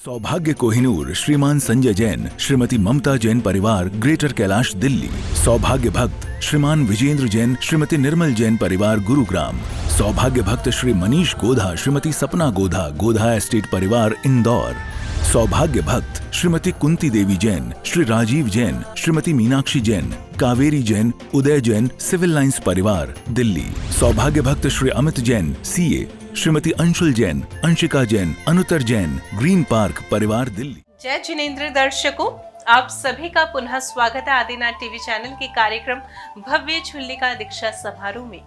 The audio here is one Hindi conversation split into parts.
सौभाग्य कोहिनूर श्रीमान संजय जैन, श्रीमती ममता जैन परिवार, ग्रेटर कैलाश, दिल्ली। सौभाग्य भक्त श्रीमान विजेंद्र जैन, श्रीमती निर्मल जैन परिवार, गुरुग्राम। सौभाग्य भक्त श्री मनीष गोधा, श्रीमती सपना गोधा, गोधा एस्टेट परिवार, इंदौर। सौभाग्य भक्त श्रीमती कुंती देवी जैन, श्री राजीव जैन, श्रीमती मीनाक्षी जैन, कावेरी जैन, उदय जैन, सिविल लाइंस परिवार, दिल्ली। सौभाग्य भक्त Shri Amit Jain, CA, Shrimati Anshul Jain, Anshika Jain, Anuttar Jain, green park परिवार, दिल्ली। जय जिनेंद्र दर्शकों, आप सभी का पुनः स्वागत है आदिनाथ टीवी चैनल के कार्यक्रम भव्य छुल्लिका दीक्षा समारोह में।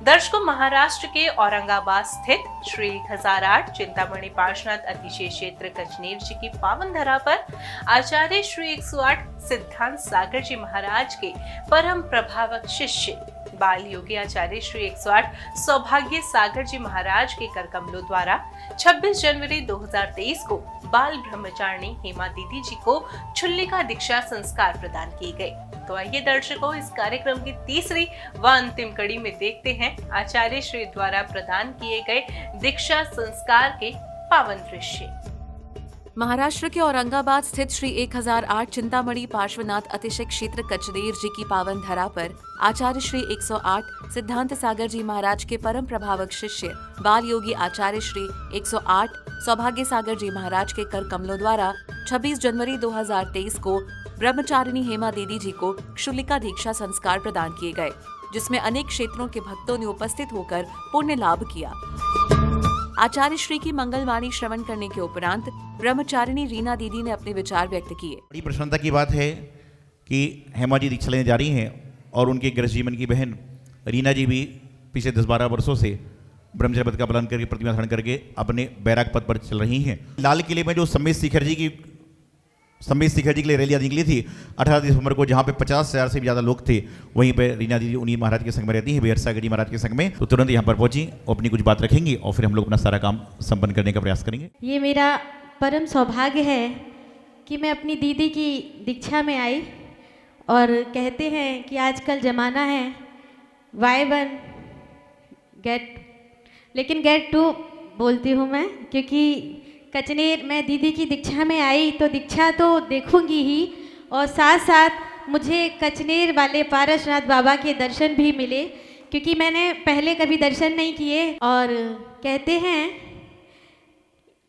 दर्शकों, महाराष्ट्र के औरंगाबाद स्थित श्री 1008 चिंतामणि पार्श्वनाथ अतिशय क्षेत्र कचनेर जी की पावन धरा पर आचार्य श्री 108 सिद्धांत सागर जी महाराज के परम प्रभावक शिष्य बाल योगी आचार्य श्री 108 सौभाग्य सागर जी महाराज के कर कमलों द्वारा 26 जनवरी 2023 को बाल ब्रह्मचारिणी हेमा दीदी जी को छुल्लिका दीक्षा संस्कार प्रदान किए गए। तो आइए दर्शकों, इस कार्यक्रम की तीसरी व अंतिम कड़ी में देखते हैं आचार्य श्री द्वारा प्रदान किए गए दीक्षा संस्कार के पावन दृश्य। महाराष्ट्र के औरंगाबाद स्थित श्री 1008 चिंतामणि पार्श्वनाथ अतिशय क्षेत्र कचनेर जी की पावन धरा पर आचार्य श्री 108 सिद्धांत सागर जी महाराज के परम प्रभावक शिष्य बाल योगी आचार्य श्री 108 सौभाग्य सागर जी महाराज के कर कमलों द्वारा 26 जनवरी 2023 को ब्रह्मचारिणी हेमा दीदी जी को क्षुल्लिका दीक्षा संस्कार प्रदान किए गए, जिसमें अनेक क्षेत्रों के भक्तों ने उपस्थित होकर पुण्य लाभ किया। आचार्य श्री की मंगलवाणी श्रवण करने के उपरांत ब्रह्मचारिणी रीना दीदी ने अपने विचार व्यक्त किए। बड़ी प्रसन्नता की बात है कि हेमा जी दीक्षा लेने जा रही हैं और उनके गृह जीवन की बहन रीना जी भी पिछले 10-12 वर्षों से ब्रह्मचर्य पद का पालन करके प्रतिमा धारण करके अपने बैराग पद पर चल रही हैं। लाल किले में जो सम्मेद शिखर जी के लिए रैली निकली थी 18 दिसंबर को, जहाँ पे 50,000 से भी ज़्यादा लोग थे, वहीं पे रीना दीदी उन्हीं महाराज के संग में रहती हैं, बेहर सागर जी महाराज के संग में। तो तुरंत यहाँ पर पहुंची और अपनी कुछ बात रखेंगी और फिर हम लोग अपना सारा काम संपन्न करने का प्रयास करेंगे। ये मेरा परम सौभाग्य है कि मैं अपनी दीदी की दीक्षा में आई, और कहते हैं कि आजकल ज़माना है बाय 1 गेट, लेकिन गेट 2 बोलती हूँ मैं, क्योंकि कचनेर मैं दीदी की दीक्षा में आई तो दीक्षा तो देखूंगी ही, और साथ साथ मुझे कचनेर वाले पारसनाथ बाबा के दर्शन भी मिले, क्योंकि मैंने पहले कभी दर्शन नहीं किए। और कहते हैं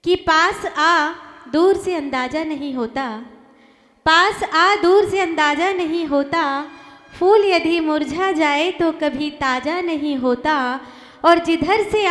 कि पास आ दूर से अंदाज़ा नहीं होता, पास आ दूर से अंदाज़ा नहीं होता, फूल यदि मुरझा जाए तो कभी ताज़ा नहीं होता, और जिधर से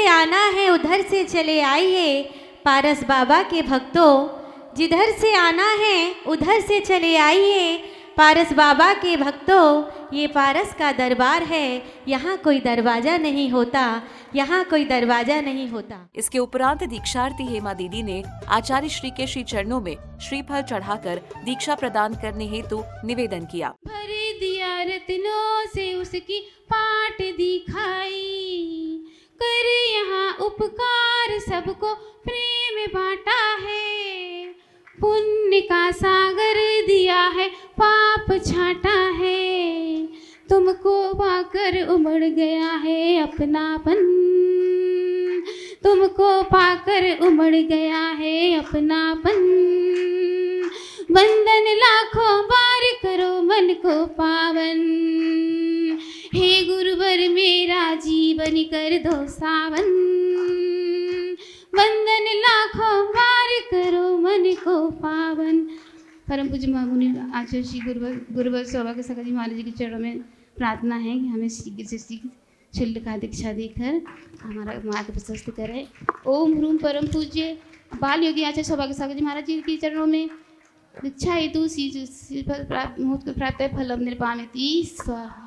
आना है उधर से चले आइए पारस बाबा के भक्तों, जिधर से आना है उधर से चले आइए पारस बाबा के भक्तों। ये पारस का दरबार है, यहाँ कोई दरवाजा नहीं होता, यहाँ कोई दरवाजा नहीं होता। इसके उपरांत दीक्षार्थी हेमा दीदी ने आचार्य श्री के श्री चरणों में श्रीफल चढ़ाकर दीक्षा प्रदान करने हेतु निवेदन किया। भर दिया रत्नों से उसकी पाट दिखाई, कर यहाँ उपकार सबको प्रेम बांटा है, पुण्य का सागर दिया है पाप छाटा है, तुमको पाकर उमड़ गया है अपनापन, तुमको पाकर उमड़ गया है अपनापन, वंदन लाखों बार करो मन को पावन, हे गुरुवर मेरा जीवन कर दो सावन, वंदन लाखों बार करो मन को पावन। परम पूज्य महामुनि आचार्य श्री गुरुवर सौभाग्य सागर जी महाराज जी के चरणों में प्रार्थना है कि हमें शीघ्र से शीघ्र छुल्लिका दीक्षा देकर हमारा मार्ग प्रशस्त करें। ओम ह्रूम परम पूज्य बाल योगी आचार्य सौभाग्य सागर जी महाराज जी के चरणों में दीक्षा हेतु प्राप्त फलम निर्पामिति स्वाहा।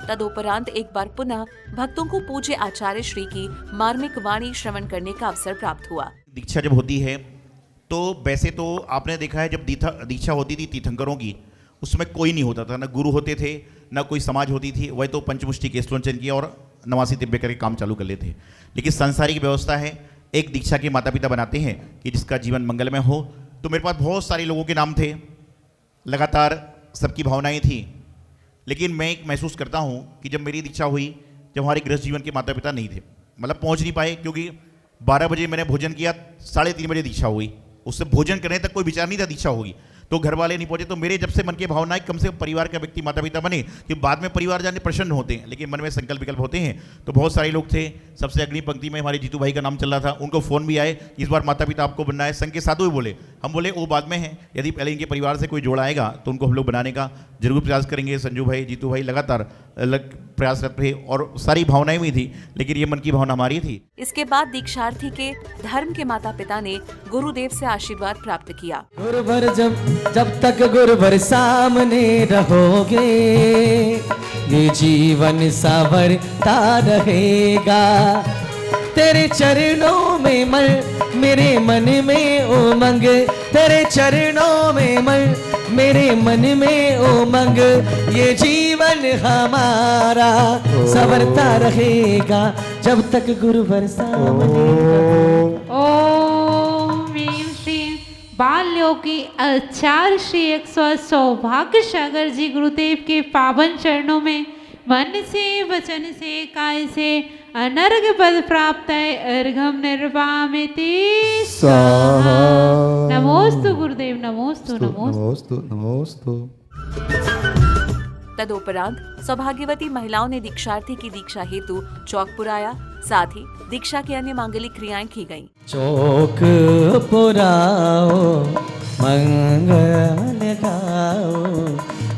तदुपरांत एक बार पुनः भक्तों को पूज्य आचार्य श्री की मार्मिक वाणी श्रवण करने का अवसर प्राप्त हुआ। दीक्षा जब होती है तो वैसे तो आपने देखा है जब दीक्षा होती थी तीर्थंकरों की, उसमें कोई नहीं होता था, ना गुरु होते थे ना कोई समाज होती थी, वह तो पंचमुष्टि के स्लोचन किया और नवासी दिव्य करके काम चालू कर लेते। लेकिन सांसारिक व्यवस्था है, एक दीक्षा के माता पिता बनाते हैं कि जिसका जीवन मंगलमय हो। तो मेरे पास बहुत सारे लोगों के नाम थे, लगातार सबकी भावनाएं थी, लेकिन मैं एक महसूस करता हूँ कि जब मेरी दीक्षा हुई जब हमारे गृहस्थ जीवन के माता पिता नहीं थे, मतलब पहुंच नहीं पाए, क्योंकि 12 बजे मैंने भोजन किया, 3:30 बजे दीक्षा हुई, उससे भोजन करने तक कोई विचार नहीं था दीक्षा होगी, तो घर वाले नहीं पहुंचे। तो मेरे जब से मन की भावना है कम से कम परिवार का व्यक्ति माता पिता बने, कि बाद में परिवार जाने प्रसन्न होते हैं, लेकिन मन में संकल्प विकल्प होते हैं। तो बहुत सारे लोग थे, सबसे अग्नि पंक्ति में हमारे जीतू भाई का नाम चल रहा था, उनको फ़ोन भी आए, इस बार माता पिता आपको बनना है। संघ के साधु भी बोले, हम बोले वो बाद में है, यदि पहले इनके परिवार से कोई जोड़ा आएगा तो उनको हम लोग बनाने का जरूर प्रयास करेंगे। संजू भाई, जीतू भाई लगातार अलग प्रयासरत रहे और सारी भावनाएं भी थी, लेकिन ये मन की भावना हमारी थी। इसके बाद दीक्षार्थी के धर्म के माता पिता ने गुरुदेव से आशीर्वाद प्राप्त किया। गुरुवर जब तक गुरुवर सामने रहोगे, ये जीवन संवरता रहेगा। तेरे चरणों में मेरे मन में उमंग, तेरे चरणों में मेरे मन में उमंग, ये जीवन हमारा संवरता रहेगा जब तक गुरुवर सामने रहोगा। ओम ह्रीं श्रीं बालयोगी आचार्य श्री 108 सौभाग्य सागर जी गुरुदेव के पावन चरणों में मन से, वचन से, काय से अनर्घ पद प्राप्त है। अर्घम निर्वामिति स्वाहा। नमोस्तु गुरुदेव, नमोस्तु नमोस्तु नमोस्तु। तदुपरांत सौभाग्यवती महिलाओं ने दीक्षार्थी की दीक्षा हेतु चौक पुराया, साथ ही दीक्षा की अन्य मांगलिक क्रियाएं की गईं। चौक पुराओ मंगल गाओ,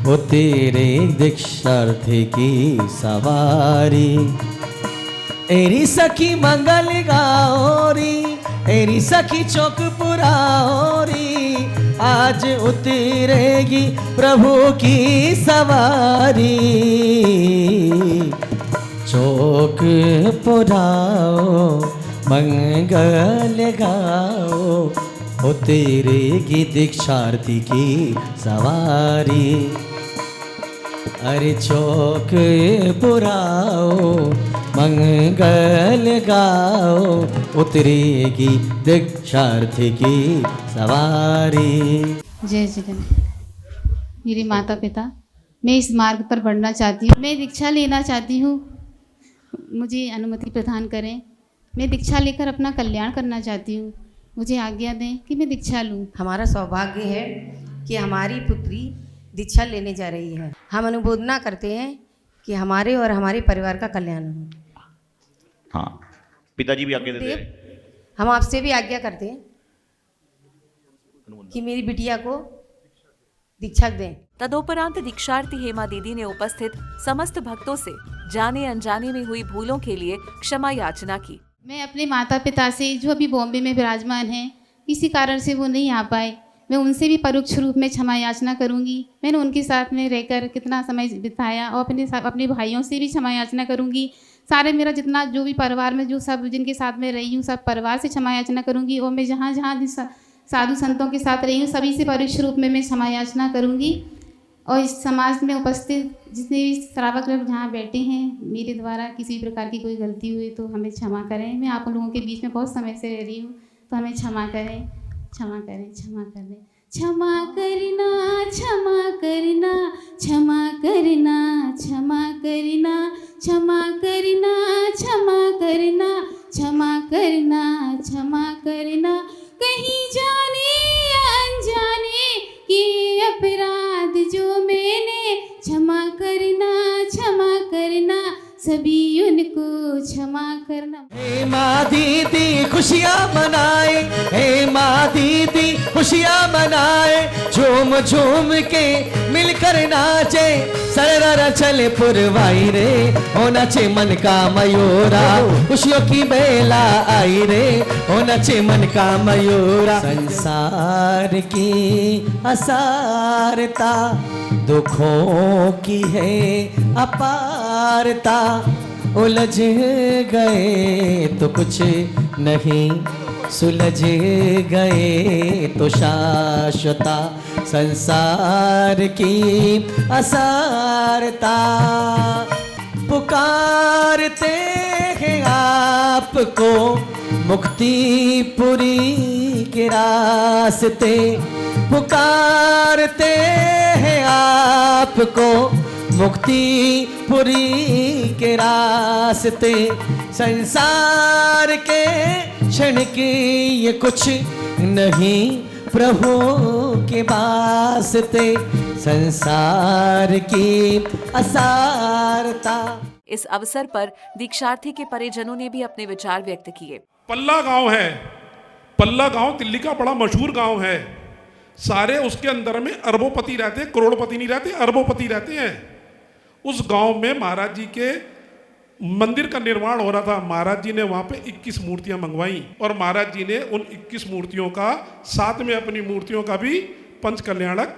वो तेरे दीक्षार्थी की सवारी। एरी सखी मंगल गाओरी, एरी सखी चौक पुराओरी, आज उतरेगी प्रभु की सवारी। चौक पुराओ मंगल गाओ, उतरेगी दीक्षार्थी की सवारी। अरे चौक पुराओ मंगल गाओ, उतरेगी दीक्षार्थी की सवारी। जय जगन। मेरे माता पिता, मैं इस मार्ग पर बढ़ना चाहती हूँ, मैं दीक्षा लेना चाहती हूँ, मुझे अनुमति प्रदान करें। मैं दीक्षा लेकर अपना कल्याण करना चाहती हूँ, मुझे आज्ञा दें कि मैं दीक्षा लूँ। हमारा सौभाग्य है कि हमारी पुत्री दीक्षा लेने जा रही है। हम अनुमोदना करते हैं कि हमारे और हमारे परिवार का कल्याण हो। हाँ, पिताजी भी आज्ञा देते हैं। हम आपसे भी आज्ञा करते हैं कि मेरी बिटिया को दीक्षा दें। तदोपरांत दीक्षार्थी हेमा दीदी ने उपस्थित समस्त भक्तों से जाने अनजाने में हुई भूलों के लिए क्षमा याचना की। मैं अपने माता पिता से, जो अभी बॉम्बे में विराजमान हैं, किसी कारण से वो नहीं आ पाए, मैं उनसे भी परोक्ष रूप में क्षमा याचना करूंगी। मैंने उनके साथ में रहकर कितना समय बिताया, और अपने भाइयों से भी क्षमा याचना करूंगी। सारे मेरा जितना जो भी परिवार में जो सब जिनके साथ में रही हूँ, सब परिवार से क्षमा याचना करूंगी। और मैं जहाँ जहाँ भी साधु संतों के साथ रही हूँ, सभी से परोक्ष रूप में मैं क्षमा याचना करूंगी। और इस समाज में उपस्थित जितने भी श्रावक लोग जहाँ बैठे हैं, मेरे द्वारा किसी प्रकार की कोई गलती हुई तो हमें क्षमा करें। मैं आप लोगों के बीच में बहुत समय से रह रही हूँ, तो हमें क्षमा करें, क्षमा करें, क्षमा करें। क्षमा करना, क्षमा करना, क्षमा करना, क्षमा करना, क्षमा करना, क्षमा करना, क्षमा करना, क्षमा करना। कहीं जाने या अनजाने ये अपराध जो मैंने, क्षमा करना, क्षमा करना, सभी उनको क्षमा करना। हे माँ दीदी खुशियाँ मनाए, हे माँ दीदी खुशियाँ मनाए, झूम झूम के मिलकर नाचे, सररा चले पुरवाई रे, हो नचे मन का मयूरा, खुशियों की बेला आई रे, हो नचे मन का मयूरा। संसार की असारता दुखों की है अपारता, उलझ गए तो कुछ नहीं, सुलझ गए तो शाश्वता। संसार की असारता पुकारते हैं आपको, मुक्तिपुरी के रास्ते पुकारते हैं आपको, मुक्तिपुरी के रास्ते, संसार के क्षण के ये कुछ नहीं प्रभु के वास्ते, संसार की असारता। इस अवसर पर दीक्षार्थी के परिजनों ने भी अपने विचार व्यक्त किए। पल्ला गांव है, पल्ला गांव दिल्ली का बड़ा मशहूर गांव है। सारे उसके अंदर में अरबोपति रहते हैं, करोड़पति नहीं रहते, अरबोपति रहते हैं। उस गांव में महाराज जी के मंदिर का निर्माण हो रहा था। महाराज जी ने वहाँ पे 21 मूर्तियाँ मंगवाई और महाराज जी ने उन 21 मूर्तियों का साथ में अपनी मूर्तियों का भी पंच कल्याणक,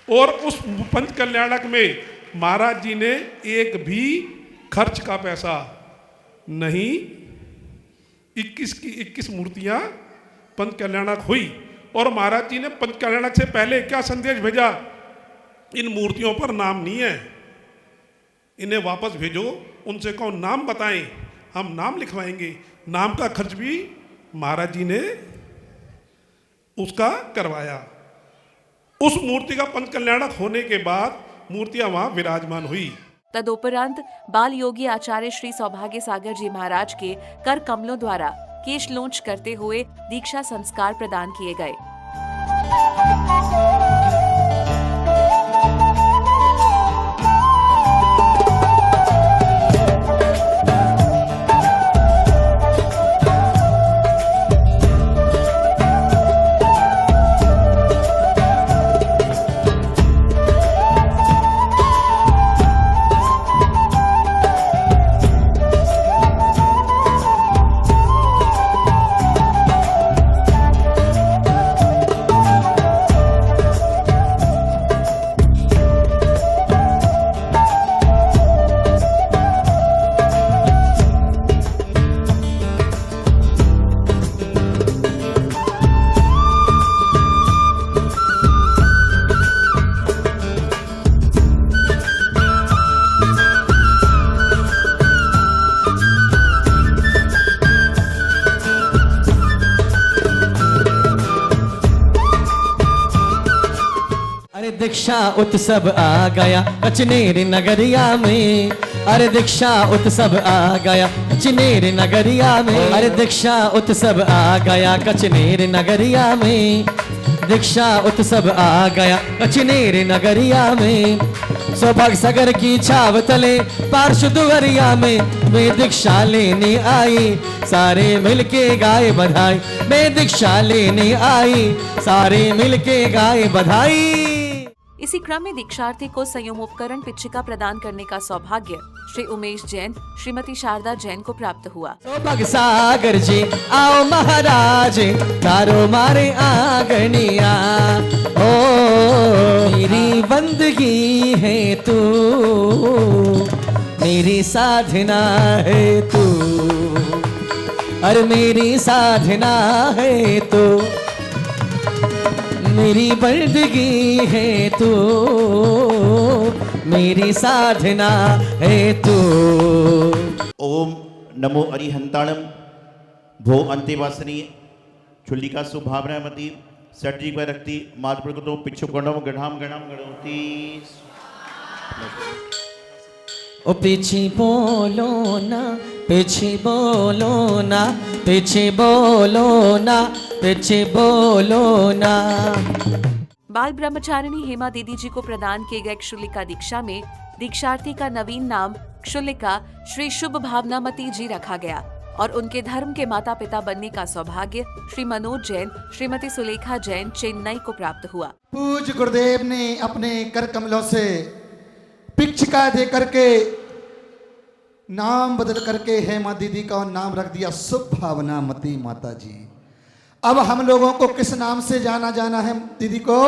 और उस पंच कल्याणक में महाराज जी ने एक भी खर्च का पैसा नहीं, 21 की 21 मूर्तियाँ पंच कल्याणक हुई। और महाराज जी ने पंच कल्याणक से पहले क्या संदेश भेजा, इन मूर्तियों पर नाम नहीं है, इन्हें वापस भेजो, उनसे कहो नाम बताएं, हम नाम लिखवाएंगे। नाम का खर्च भी महाराज जी ने उसका करवाया। उस मूर्ति का पंच कल्याणक होने के बाद मूर्तियां वहां विराजमान हुई। तदुपरांत बाल योगी आचार्य श्री सौभाग्य सागर जी महाराज के कर कमलों द्वारा केश लॉन्च करते हुए दीक्षा संस्कार प्रदान किए गए। दीक्षा उत्सव आ गया कचनेर नगरिया में, अरे दीक्षा उत्सव आ गया कचनेर नगरिया में, अरे दीक्षा उत्सव आ गया कचनेर नगरिया में, दीक्षा उत्सव आ गया कचनेर नगरिया में। सौभाग्य सागर की छाव तले पार्श्व दुवरिया में मैं दीक्षा लेने आई, सारे मिलके गाए बधाई, मैं दीक्षा लेने आई, सारे मिलके गाए बधाई। इसी क्रम में दीक्षार्थी को संयम उपकरण पिच्छिका प्रदान करने का सौभाग्य श्री उमेश जैन, श्रीमती शारदा जैन को प्राप्त हुआ। सौभाग्य सागर जी आओ महाराज, तारो मारे आंगनिया, ओ मेरी बंदगी है तू, मेरी साधना है तू, अरे मेरी साधना है तू, मेरी बंदगी है तू, मेरी साधना है तू। ओम नमो अरिहंताणम भो अंत्यवासिनी चुल्लिका सुभावनामती सट्टी पर रखती मातृप्रकृतो पिच्छुकर्णम गढ़ाम गणाम गणोती। ओ पीछे बोलो ना, पीछे बोलो ना, पीछे बोलो ना, पीछे बोलो ना। बाल ब्रह्मचारिणी हेमा दीदी जी को प्रदान किए गए क्षुल्लिका दीक्षा में दीक्षार्थी का नवीन नाम क्षुल्लिका श्री शुभ भावनामती जी रखा गया और उनके धर्म के माता पिता बनने का सौभाग्य श्री मनोज जैन, श्रीमती सुलेखा जैन चेन्नई को प्राप्त हुआ। पूज्य गुरुदेव ने अपने कर कमलों से पिच्छिका दे करके नाम बदल करके हेमा दीदी का नाम रख दिया शुभ भावनामती माता जी। अब हम लोगों को किस नाम से जाना है दीदी को?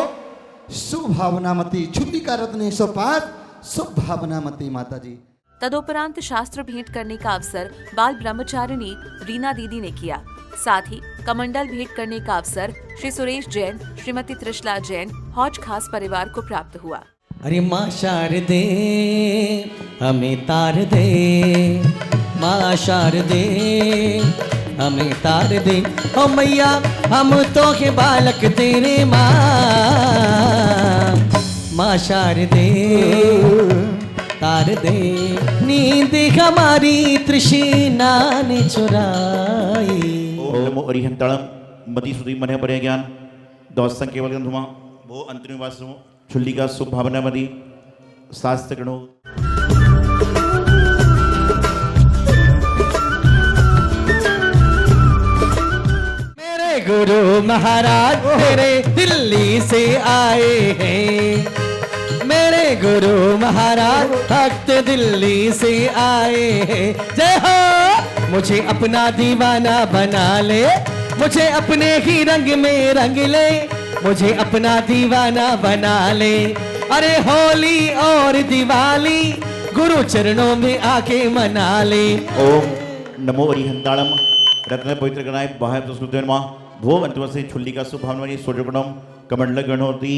शुभ भावनामती, छुट्टिका रत्न 105 शुभ भावनामती माता जी। तदोपरांत शास्त्र भेंट करने का अवसर बाल ब्रह्मचारिणी रीना दीदी ने किया। साथ ही कमंडल भेंट करने का अवसर श्री सुरेश जैन, श्रीमती त्रिशला जैन, हौज खास परिवार को प्राप्त हुआ। अरे माँ शारदे हमें तार दे, माँ शारदे हमें तार दे, ओ मैया हम तो के बालक तेरे माँ, माँ शारदे तार दे, नींद हमारी तृष्णा ने चुराई। ओम नमो अरिहंताणम मदी सुधी मने परे ज्ञान दौस्तन केवल गंधुमा वो अंतरिम वासु छुल्ली का शुभ भावना मदी शास्त्र गणो। मेरे गुरु महाराज तेरे दिल्ली से आए हैं, मेरे गुरु महाराज भक्त दिल्ली से आए हैं। जय हो। मुझे अपना दीवाना बना ले, मुझे अपने ही रंग में रंग ले, मुझे अपना दीवाना बना ले। अरे होली और दिवाली गुरु चरणों में आके मना ले। ओम नमो अरिहंताणम रत्न पवित्र गणाय बाह्य प्रस्तुतेन मां भो अंतवसे छुल्ली का शुभ भावना सोजगणम कमंडल गणोती।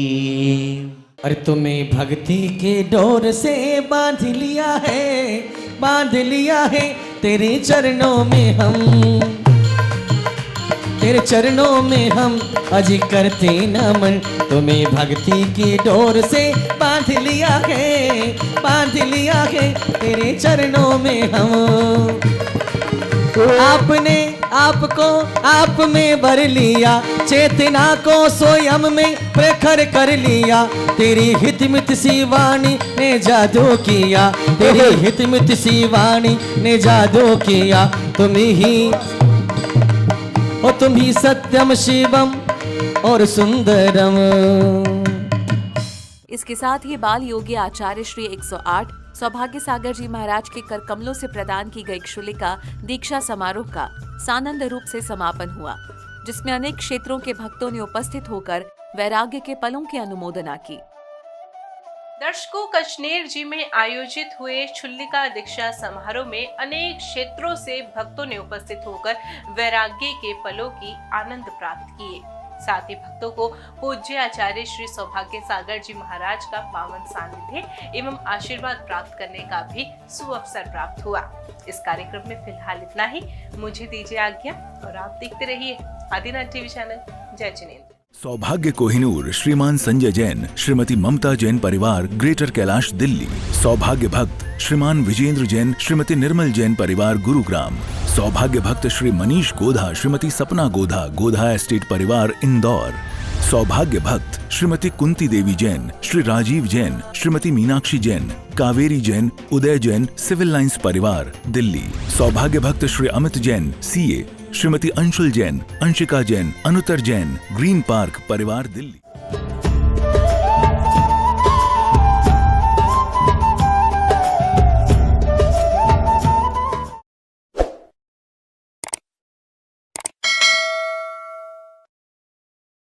अरे तुम्हें भक्ति के डोर से बांध लिया है, बांध लिया है तेरे चरणों में हम, तेरे चरणों में हम अज करते नमन। तुम्हें भक्ति की डोर से बांध लिया है, बांध लिया है तेरे चरणों में हम। आपने आपको आप में भर लिया, चेतना को स्वयं में प्रखर कर लिया। तेरी हितमित सी वाणी ने जादू किया, तेरी हितमित सी वाणी ने जादू किया। तुम ही सत्यम शिवम और सुंदरम। इसके साथ ही बाल योगी आचार्य श्री 108 सौभाग्य सागर जी महाराज के कर कमलों से प्रदान की गई क्षुलिका दीक्षा समारोह का सानंद रूप से समापन हुआ, जिसमें अनेक क्षेत्रों के भक्तों ने उपस्थित होकर वैराग्य के पलों की अनुमोदना की। दर्शकों, कचनेर जी में आयोजित हुए छुल्लिका दीक्षा समारोह में अनेक क्षेत्रों से भक्तों ने उपस्थित होकर वैराग्य के पलों की आनंद प्राप्त किए। साथ ही भक्तों को पूज्य आचार्य श्री सौभाग्य सागर जी महाराज का पावन सानिध्य एवं आशीर्वाद प्राप्त करने का भी सुअवसर प्राप्त हुआ। इस कार्यक्रम में फिलहाल इतना ही। मुझे दीजिए आज्ञा और आप देखते रहिए आदिना टीवी चैनल। जय जिनेन्द्र। सौभाग्य कोहिनूर श्रीमान संजय जैन, श्रीमती ममता जैन परिवार, ग्रेटर कैलाश दिल्ली। सौभाग्य भक्त श्रीमान विजेंद्र जैन, श्रीमती निर्मल जैन परिवार, गुरुग्राम। सौभाग्य भक्त श्री मनीष गोधा, श्रीमती सपना गोधा, गोधा एस्टेट परिवार, इंदौर। सौभाग्य भक्त श्रीमती कुंती देवी जैन, श्री राजीव जैन, श्रीमती मीनाक्षी जैन, कावेरी जैन, उदय जैन, सिविल लाइंस परिवार, दिल्ली। सौभाग्य भक्त Shri Amit Jain, CA, Shrimati Anshul Jain, Anshika Jain, Anuttar Jain, green park परिवार, दिल्ली।